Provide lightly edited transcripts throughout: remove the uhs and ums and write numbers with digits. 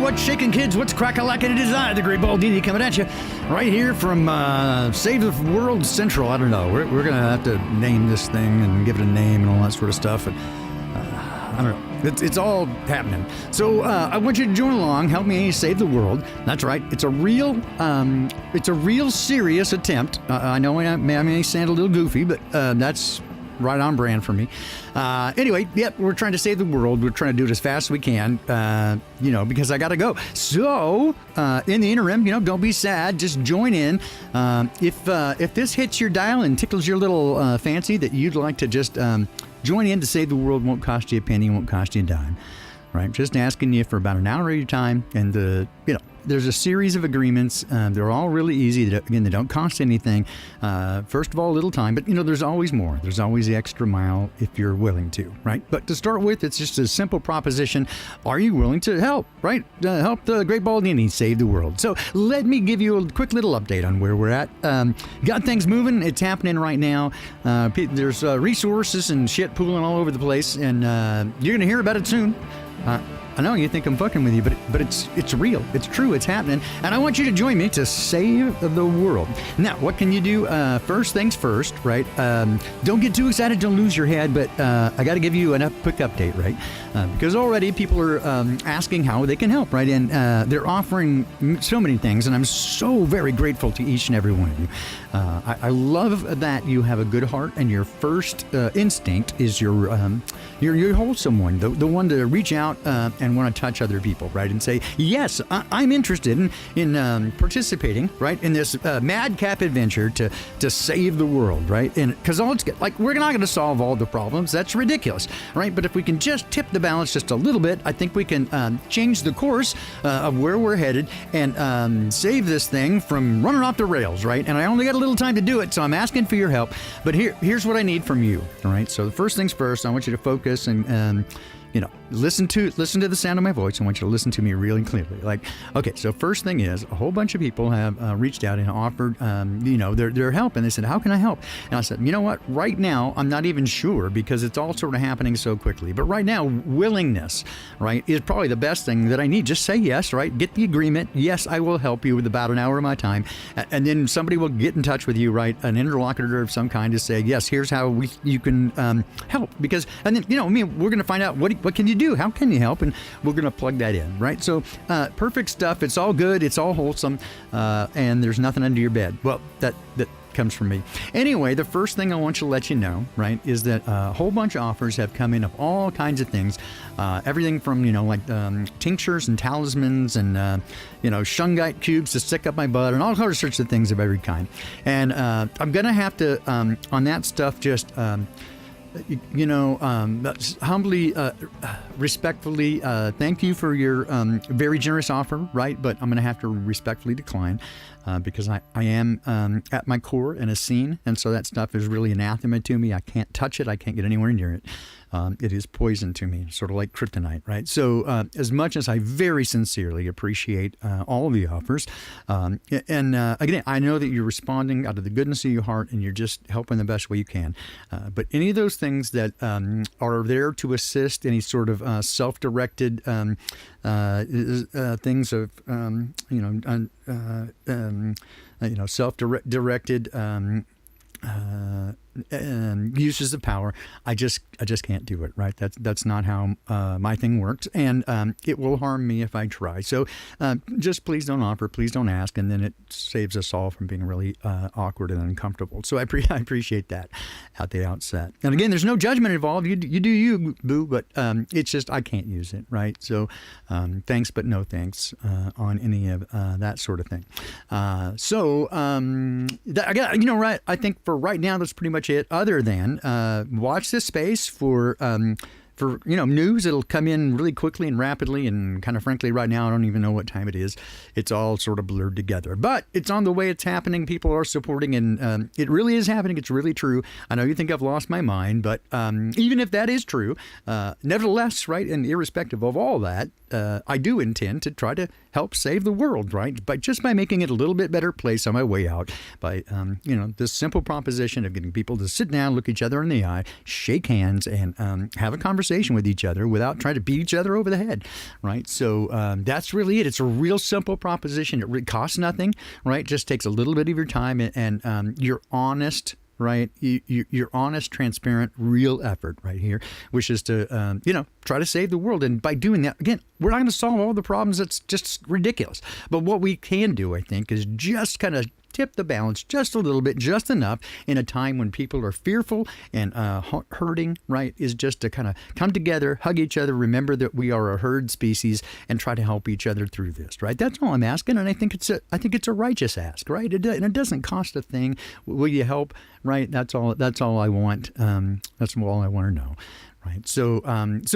what's shaking, kids? What's crack-a-lacking? It is I, the Great Baldini, coming at you right here from Save the World Central. I don't know. We're going to have to name this thing and give it a name and all that sort of stuff. And I don't know. It's all happening. So I want you to join along. Help me save the world. That's right. It's a real serious attempt. I know I may sound a little goofy, but that's right on brand for me. Anyway, yep, we're trying to save the world. We're trying to do it as fast as we can, because I got to go. So, in the interim, don't be sad. Just join in. If this hits your dial and tickles your little fancy that you'd like to just join in to save the world, won't cost you a penny, won't cost you a dime. Right? Just asking you for about an hour of your time, and there's a series of agreements. They're all really easy. They don't cost anything. First of all, a little time, but there's always more. There's always the extra mile if you're willing to, right? But to start with, it's just a simple proposition. Are you willing to help, right? Help the Great Baldini save the world. So let me give you a quick little update on where we're at. Got things moving. It's happening right now. There's resources and shit pooling all over the place, and you're going to hear about it soon. I know you think I'm fucking with you, but it's real. It's true. It's happening. And I want you to join me to save the world. Now, what can you do? First things first, right? Don't get too excited. Don't lose your head. But I got to give you a quick update, right? Because already people are asking how they can help, right? And they're offering so many things. And I'm so very grateful to each and every one of you. I love that you have a good heart, and your first instinct is your wholesome one, the one to reach out and want to touch other people, right? And say, yes, I'm interested in participating, right, in this madcap adventure to save the world, right? And because we're not going to solve all the problems. That's ridiculous, right? But if we can just tip the balance just a little bit, I think we can change the course of where we're headed and save this thing from running off the rails, right? And I only got a little time to do it, so I'm asking for your help. But here's what I need from you, all right? So the first things first, I want you to focus and listen to the sound of my voice. I want you to listen to me really clearly. Okay, so first thing is, a whole bunch of people have reached out and offered, their help, and they said, how can I help? And I said, you know what? Right now, I'm not even sure because it's all sort of happening so quickly. But right now, willingness, right, is probably the best thing that I need. Just say yes, right? Get the agreement. Yes, I will help you with about an hour of my time. And then somebody will get in touch with you, right? An interlocutor of some kind to say, yes, here's how you can help. Because, and then, we're going to find out what can you do? How can you help? And we're going to plug that in, right? So perfect stuff. It's all good. It's all wholesome. And there's nothing under your bed. Well, that comes from me. Anyway, the first thing I want to let you know, right, is that a whole bunch of offers have come in of all kinds of things. Everything from, tinctures and talismans and, shungite cubes to stick up my butt and all sorts of things of every kind. And I'm going to have to, on that stuff, just... humbly, respectfully, thank you for your very generous offer, right? But I'm going to have to respectfully decline because I am at my core in a scene, and so that stuff is really anathema to me. I can't touch it. I can't get anywhere near it. It is poison to me, sort of like kryptonite, right? So as much as I very sincerely appreciate all of the offers, and again, I know that you're responding out of the goodness of your heart and you're just helping the best way you can. But any of those things that are there to assist any sort of self-directed things of, self-directed uses of power, I just can't do it, right? That's not how my thing works, and it will harm me if I try. So just please don't offer, please don't ask, and then it saves us all from being really awkward and uncomfortable. So I appreciate that at the outset. And again, there's no judgment involved. You do you, boo, but it's just I can't use it, right? So thanks, but no thanks on any of that sort of thing. Right? I think for right now, that's pretty much it, other than watch this space for news. It'll come in really quickly and rapidly, and kind of frankly right now I don't even know what time it is. It's all sort of blurred together, but it's on the way. It's happening. People are supporting, and it really is happening. It's really true. I know you think I've lost my mind, but even if that is true, nevertheless, right, and irrespective of all that, I do intend to try to help save the world, right? But just by making it a little bit better place on my way out, by this simple proposition of getting people to sit down, look each other in the eye, shake hands, and have a conversation conversation with each other without trying to beat each other over the head, right? So that's really it. It's a real simple proposition. It really costs nothing, right? Just takes a little bit of your time and you're honest, right? You're honest, transparent, real effort right here, which is to, try to save the world. And by doing that, again, we're not going to solve all the problems. That's just ridiculous. But what we can do, I think, is just kind of tip the balance just a little bit, just enough in a time when people are fearful and hurting, right, is just to kind of come together, hug each other, remember that we are a herd species, and try to help each other through this, right? That's all I'm asking, and I think it's a righteous ask, right? And it doesn't cost a thing. Will you help, right? That's all I want. That's all I want to know. Right. So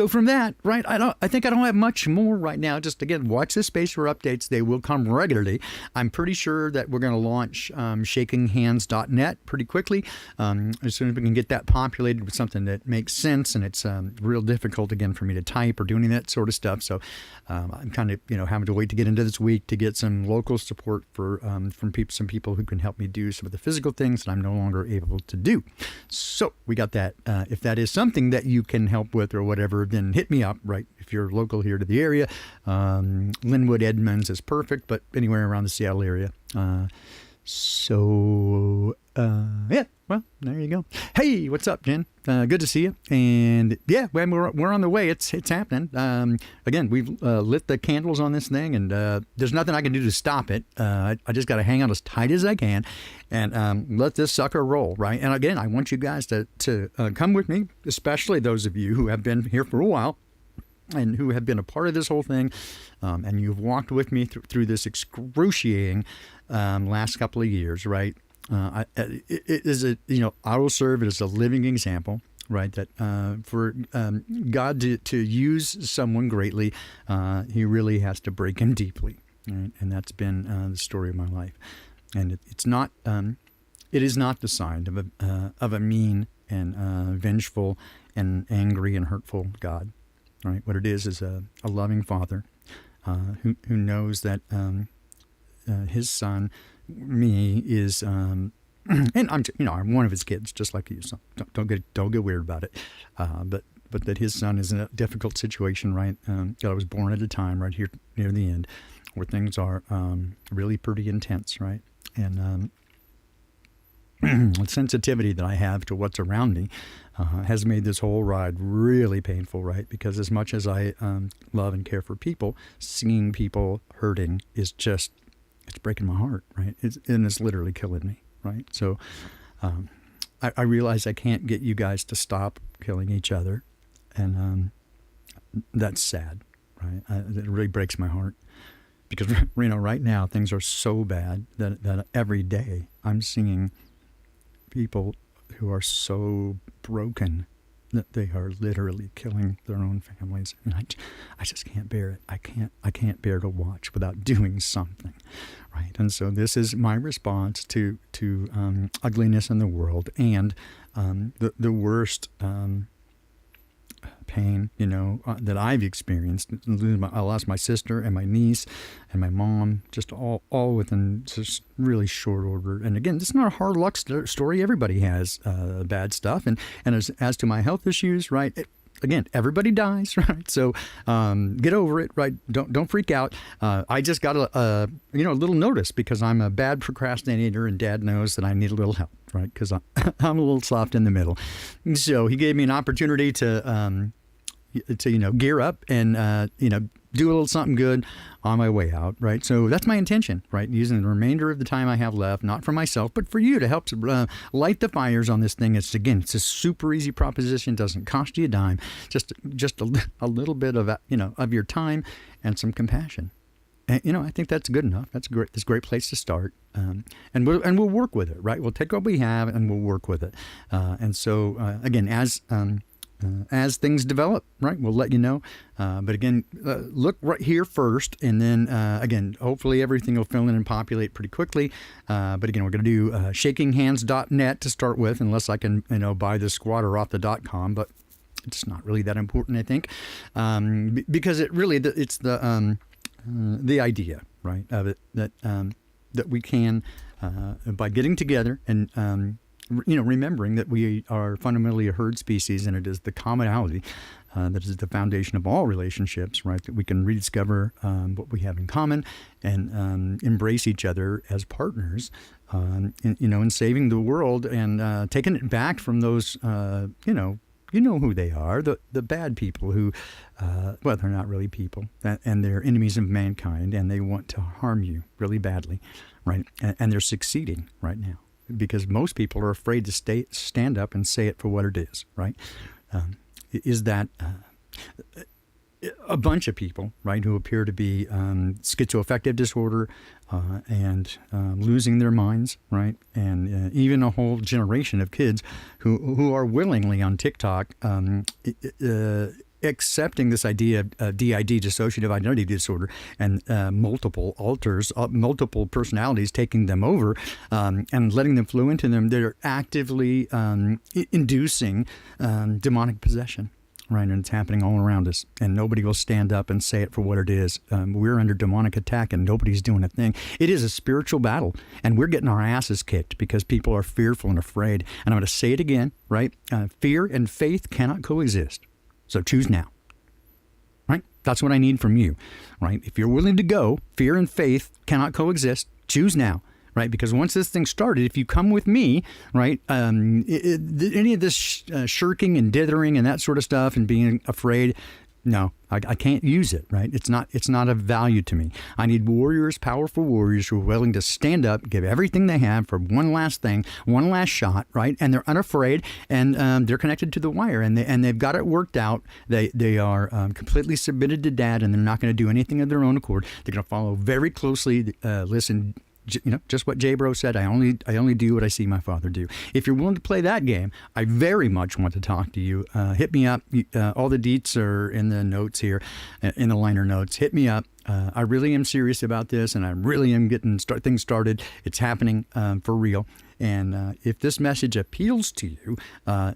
from that, right, I think I don't have much more right now. Just again, watch this space for updates. They will come regularly. I'm pretty sure that we're going to launch shakinghands.net pretty quickly. As soon as we can get that populated with something that makes sense, and it's real difficult again for me to type or do any of that sort of stuff. So I'm kind of having to wait to get into this week to get some local support for from some people who can help me do some of the physical things that I'm no longer able to do. So we got that. If that is something that you can help with or whatever, then hit me up, right? If you're local here to the area, Lynnwood, Edmonds is perfect, but anywhere around the Seattle area. Yeah, well, there you go. Hey, what's up, Jen? Good to see you. And yeah, we're on the way. It's happening. Again, we've lit the candles on this thing, and there's nothing I can do to stop it. I just got to hang on as tight as I can and let this sucker roll, right? And again, I want you guys to come with me, especially those of you who have been here for a while and who have been a part of this whole thing, and you've walked with me through this excruciating last couple of years, right? It is I will serve it as a living example, right? That for God to use someone greatly, He really has to break him deeply, right? And that's been the story of my life. And it is not the sign of a mean and vengeful and angry and hurtful God, right? What it is a loving Father who knows that His Son, me, is and I'm one of His kids, just like you. So don't get weird about it. But that His Son is in a difficult situation, right? That I was born at a time right here near the end where things are really pretty intense, right? And the sensitivity that I have to what's around me has made this whole ride really painful, right? Because as much as I love and care for people, seeing people hurting is just, it's breaking my heart, right? It's literally killing me, right? So I realize I can't get you guys to stop killing each other, and that's sad, right? It really breaks my heart. Because, right now things are so bad that every day I'm seeing people who are so broken that they are literally killing their own families, and I just can't bear it. I can't bear to watch without doing something, right? And so this is my response to ugliness in the world and the worst pain, that I've experienced. I lost my sister and my niece and my mom, just all within just really short order. And again, this is not a hard luck story. Everybody has bad stuff. And as to my health issues, right? Again, everybody dies, right? So get over it, right? Don't freak out. I just got a little notice because I'm a bad procrastinator, and Dad knows that I need a little help, right? Because I'm a little soft in the middle. So he gave me an opportunity to gear up and do a little something good on my way out, right? So that's my intention, right? Using the remainder of the time I have left, not for myself, but for you, to help light the fires on this thing. It's a super easy proposition. Doesn't cost you a dime. Just a little bit of of your time and some compassion. And, I think that's good enough. That's great. That's a great place to start. And we'll work with it, right? We'll take what we have and we'll work with it. And so again, as things develop, right, we'll let you know. But again, look right here first, and then again, hopefully everything will fill in and populate pretty quickly. But again, we're going to do shakinghands.net to start with, unless I can buy the squatter off the .com. But it's not really that important, I think, because it's the idea, right, of it that we can by getting together and remembering that we are fundamentally a herd species, and it is the commonality that is the foundation of all relationships, right? That we can rediscover what we have in common and embrace each other as partners, in saving the world and taking it back from those, you know who they are, the bad people who, they're not really people, and they're enemies of mankind, and they want to harm you really badly, right? And they're succeeding right now because most people are afraid to stand up and say it for what it is, right? Is that a bunch of people, right, who appear to be schizoaffective disorder and losing their minds, right, and even a whole generation of kids who are willingly on TikTok accepting this idea of DID, dissociative identity disorder, and multiple alters, multiple personalities taking them over and letting them flow into them. They're actively inducing demonic possession. Right, and it's happening all around us, and nobody will stand up and say it for what it is. We're under demonic attack, and nobody's doing a thing. It is a spiritual battle, and we're getting our asses kicked because people are fearful and afraid. And I'm going to say it again, right? Fear and faith cannot coexist. So choose now, right? That's what I need from you, right? If you're willing to go, fear and faith cannot coexist. Choose now. Right, because once this thing started, if you come with me, right, any of this shirking and dithering and that sort of stuff and being afraid, no, I can't use it. Right, it's not of value to me. I need warriors, powerful warriors who are willing to stand up, give everything they have for one last thing, one last shot, right, and they're unafraid and they're connected to the wire and they've got it worked out. They are completely submitted to Dad, and they're not going to do anything of their own accord. They're going to follow very closely. Listen. Just what J Bro said. I only do what I see my father do. If you're willing to play that game, I very much want to talk to you. Hit me up. All the deets are in the notes here, in the liner notes. Hit me up. I really am serious about this, and I really am getting things started. It's happening for real. And if this message appeals to you,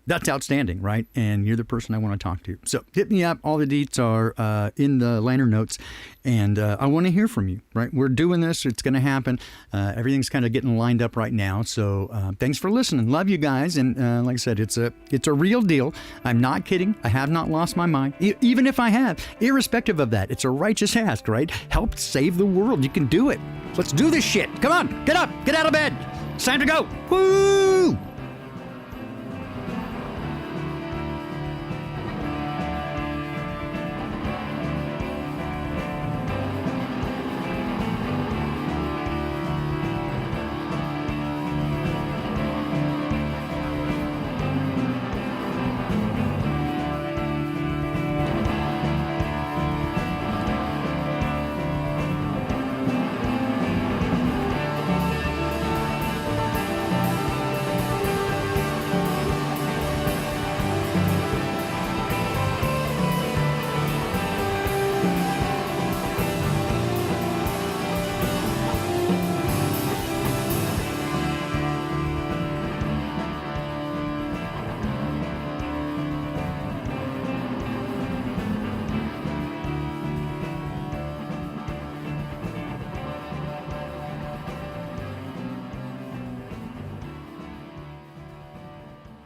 that's outstanding, right? And you're the person I want to talk to. So hit me up. All the deets are in the liner notes. And I want to hear from you, right? We're doing this. It's going to happen. Everything's kind of getting lined up right now. So thanks for listening. Love you guys. And like I said, it's a real deal. I'm not kidding. I have not lost my mind. Even if I have, irrespective of that, it's a righteous ask, right? Help save the world. You can do it. Let's do this shit. Come on. Get up. Get out of bed. It's time to go. Woo!